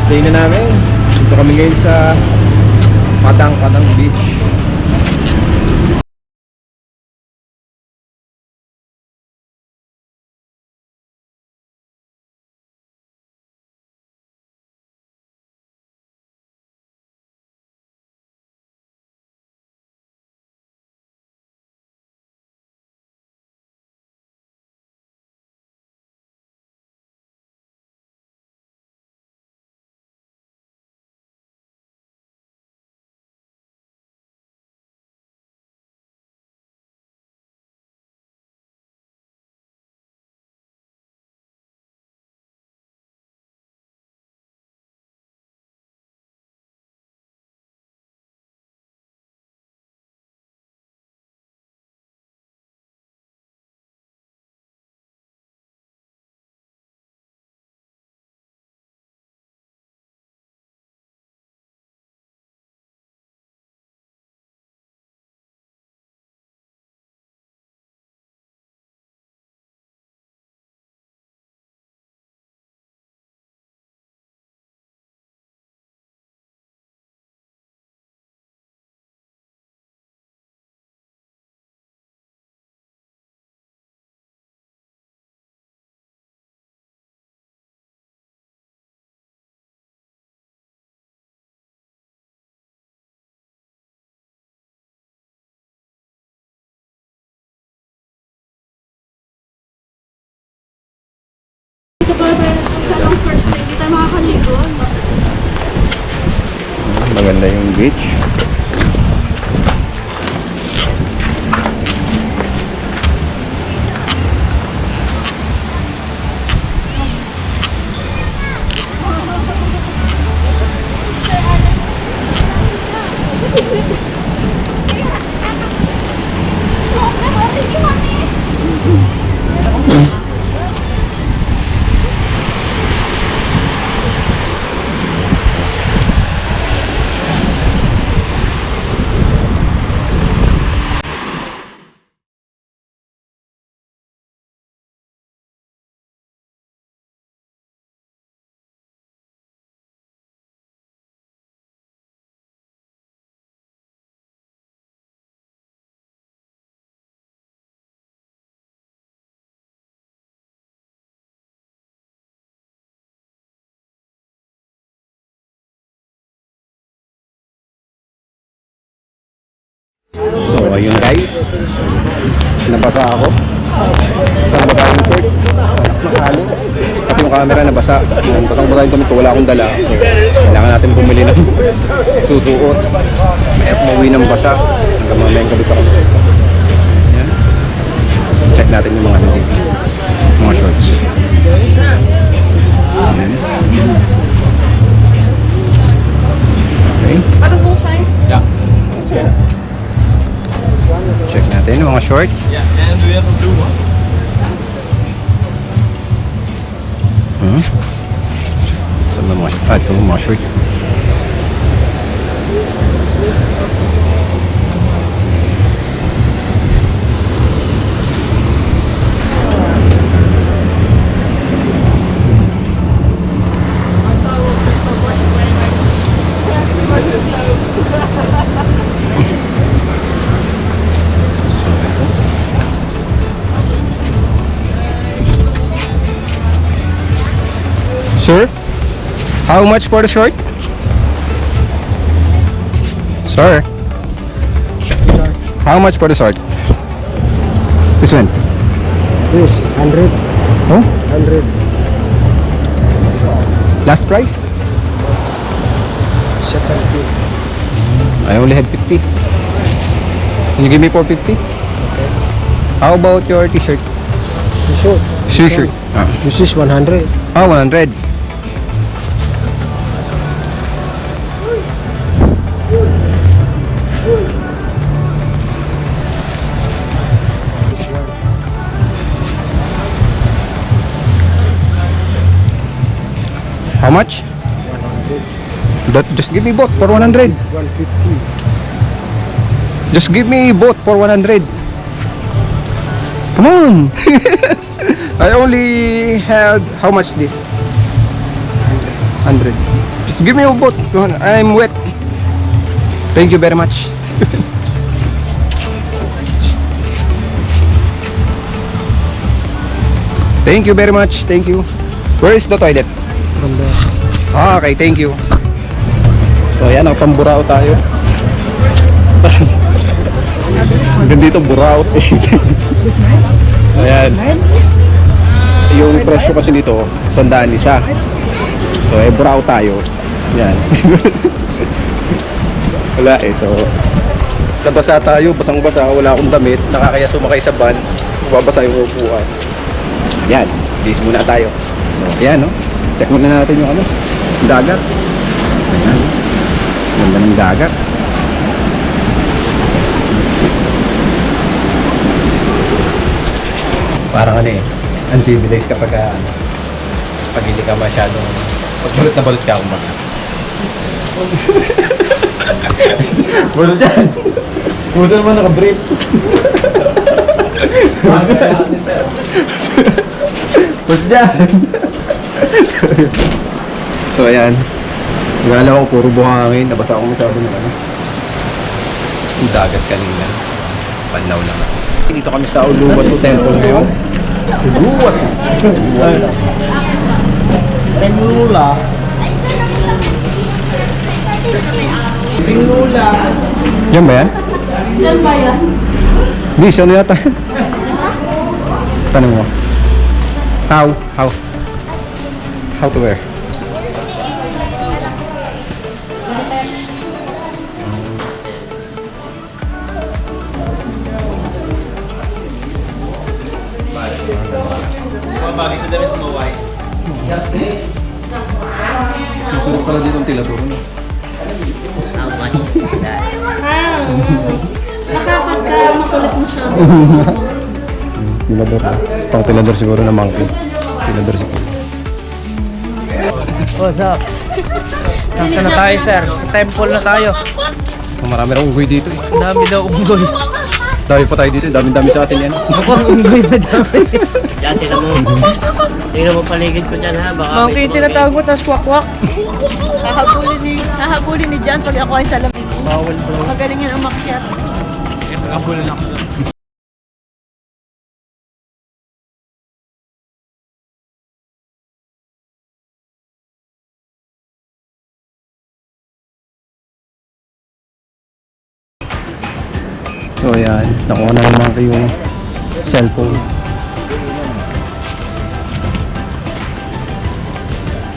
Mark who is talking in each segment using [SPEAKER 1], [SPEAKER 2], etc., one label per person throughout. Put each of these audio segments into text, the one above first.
[SPEAKER 1] Stay na namin. Dito kami ngayon sa Padang Beach. Maganda yung beach. So ayun guys, nabasa ako. Saan ba tayo report? Makalo. At yung camera nabasa. Batang-batayin kami ko, wala akong dala. So kailangan natin bumili ng susuot. May mauwi ng basa. Hanggang mamayang kabit ako. Ayan. Check natin yung mga dito. Mga shorts. Ayan. Okay. Yeah. Check natin yung mga short.
[SPEAKER 2] Yeah, and we have a blue one.
[SPEAKER 1] Saan ba mga short? Ito mga short. Sir, how much for the short? Sir, how much for the short? This one?
[SPEAKER 3] Yes, 100.
[SPEAKER 1] Oh?
[SPEAKER 3] 100.
[SPEAKER 1] Last price?
[SPEAKER 3] 70.
[SPEAKER 1] I only had 50. Can you give me 450?
[SPEAKER 3] Okay.
[SPEAKER 1] How about your t-shirt?
[SPEAKER 3] T-shirt.
[SPEAKER 1] T-shirt.
[SPEAKER 3] This is 100.
[SPEAKER 1] Ah, 100. How much?
[SPEAKER 3] 100.
[SPEAKER 1] Just give me both for 100.
[SPEAKER 3] 150.
[SPEAKER 1] Just give me both for 100. Come on. I only had how much this? 100. Give me your boat. I'm wet. Thank you very much. Thank you very much. Thank you. Where is the toilet?
[SPEAKER 3] From there.
[SPEAKER 1] Ah, okay, thank you. So ayan, pamburao tayo. Gandito buraot eh. Ayan. Yung presyo kasi nito, 100 isa. So burao tayo. Ayan. Wala eh, so nabasa tayo, basang-basa, wala akong damit, nakakaya sumakay sa van, babasa yung upuan. Ayan, bis muna tayo. So ayan, no? Check muna natin yung ano, dagat. Ayan. Ganda ng dagat. Parang ano eh, uncivilized kapag pag hindi ka masyadong pag balot na balot ka kumbaga. Balot yan! Buto naman naka-brief. Balot yan! So ayan, nagala ko puro buhangin, nabasa ako masyado ng ano. Yung dagat kanina, panlaw naman. Dito kami sa Uluwatu Temple ngayon. Uluwatu.
[SPEAKER 3] Pinula. Pinula.
[SPEAKER 1] Yan ba yan?
[SPEAKER 2] Yan ba yan?
[SPEAKER 1] Hindi, siya na yata. Tanong mo. How to wear?
[SPEAKER 4] Bagay sa damit mo, white.
[SPEAKER 1] Masarap pala dito ang tilador.
[SPEAKER 2] Baka pagka makulit mo siya.
[SPEAKER 1] Tilador. Pang tilador siguro na monkey. Tilador siguro.
[SPEAKER 3] What's up? Nasaan na tayo, sir? Sa temple na tayo.
[SPEAKER 1] Marami raw unggoy dito eh.
[SPEAKER 3] Ang dami daw unggoy.
[SPEAKER 1] Dami pa tayo dito, dami-dami sa atin yan.
[SPEAKER 3] Ako ang unggoy pa dami.
[SPEAKER 5] Diyan, tingnan mo paligid ko dyan ha. Baka
[SPEAKER 3] Monkey yung tinatawag mo, tapos kwak-kwak.
[SPEAKER 2] Hahabulin ni John pag ako ay sa lamig.
[SPEAKER 5] bawal bro.
[SPEAKER 2] Magaling yan umakyat.
[SPEAKER 4] Nakabulan ako.
[SPEAKER 1] So yan, nakuha na ng monkey yung cellphone.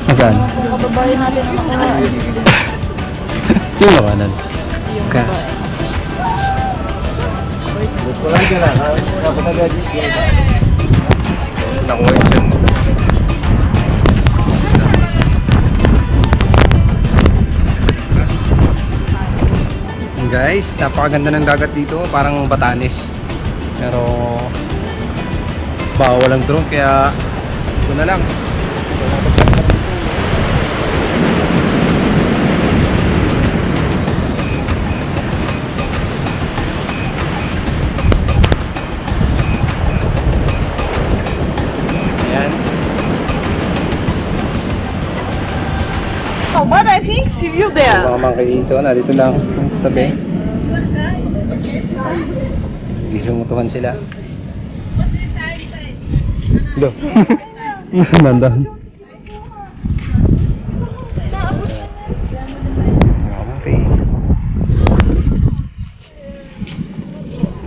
[SPEAKER 1] Asan?
[SPEAKER 2] Kababayan natin ang nakuha.
[SPEAKER 1] Sino kanan? Ka. Nakuha yung cellphone. Guys, napakaganda ng dagat dito, parang Batanes. Pero bawal ang drone kaya ito na lang. Ayan.
[SPEAKER 6] Oh, but I think see you there.
[SPEAKER 1] Mga monkey dito, dito lang sa tabi. Isumutuhan sila. Do. Nandan.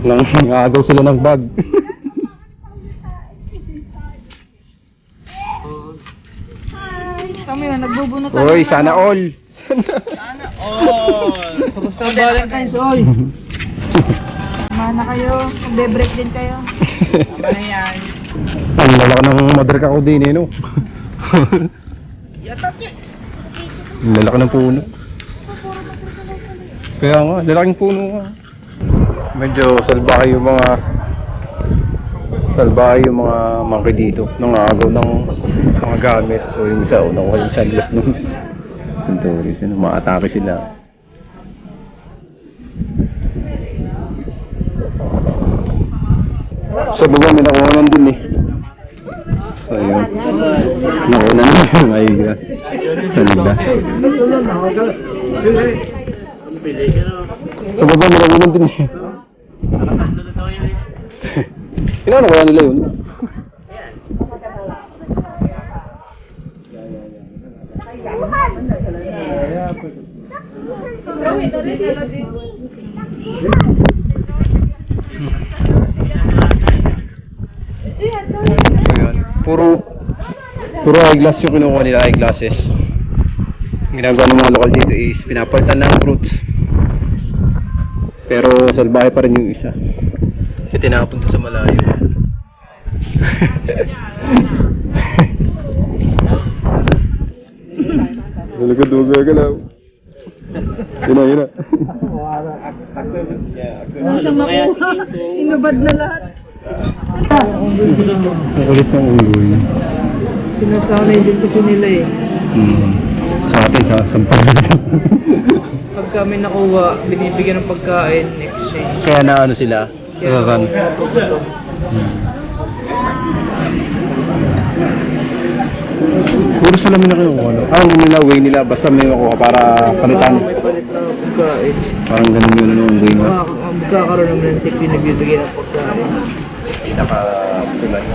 [SPEAKER 1] Nangagaw sila ng bag.
[SPEAKER 6] Kami yun, nagbubunot.
[SPEAKER 1] Uy, sana all.
[SPEAKER 3] Kamusta ang Valentine's, oy?
[SPEAKER 6] Mana kayo, magbe-break din kayo. Tama na yan.
[SPEAKER 1] Ang lalaki ng mother ka ko din eh, no? Ang lalaki ng puno. Kaya nga, lalaking puno nga. Medyo salbahe yung mga monkey dito. Nangagaw ng mga gamit. So yung isa, nakuha yung sunglass nung Centaurus. Maatake sila. Sa baba may nakuha lang dun eh. So, yun. Nauna na yung eyeglass. Sanda. Sa baba, nalagunan din eh. Kailangan kaya nila yun. Ayan. Puro eyeglass yung kinukuha nila, eyeglasses. Ang ginagawa ng mga lokal dito is pinapalitan ng fruits. Pero salbahe pa rin yung isa. Kasi tinapon sa malayo. Dugag ka lang. Yun na.
[SPEAKER 2] Siya makuha. Inubad na lahat.
[SPEAKER 1] Nakulit ng ulo yun.
[SPEAKER 3] Sinasanay din kasi nila eh.
[SPEAKER 1] Sa atin, sa sampal.
[SPEAKER 3] Pag kami nakuha, binibigyan ng pagkain, exchange.
[SPEAKER 1] Kaya na ano sila? Nasasan. Puro salamin na kayo. Ano nila, way nila. Basta may makuha para palitan.
[SPEAKER 3] May palit na pagkain.
[SPEAKER 1] Parang ganun yun, ano, way mo.
[SPEAKER 3] Magkakaroon naman ng tip yung nagbibigay ng pagkain.
[SPEAKER 1] Pinaka-tulay.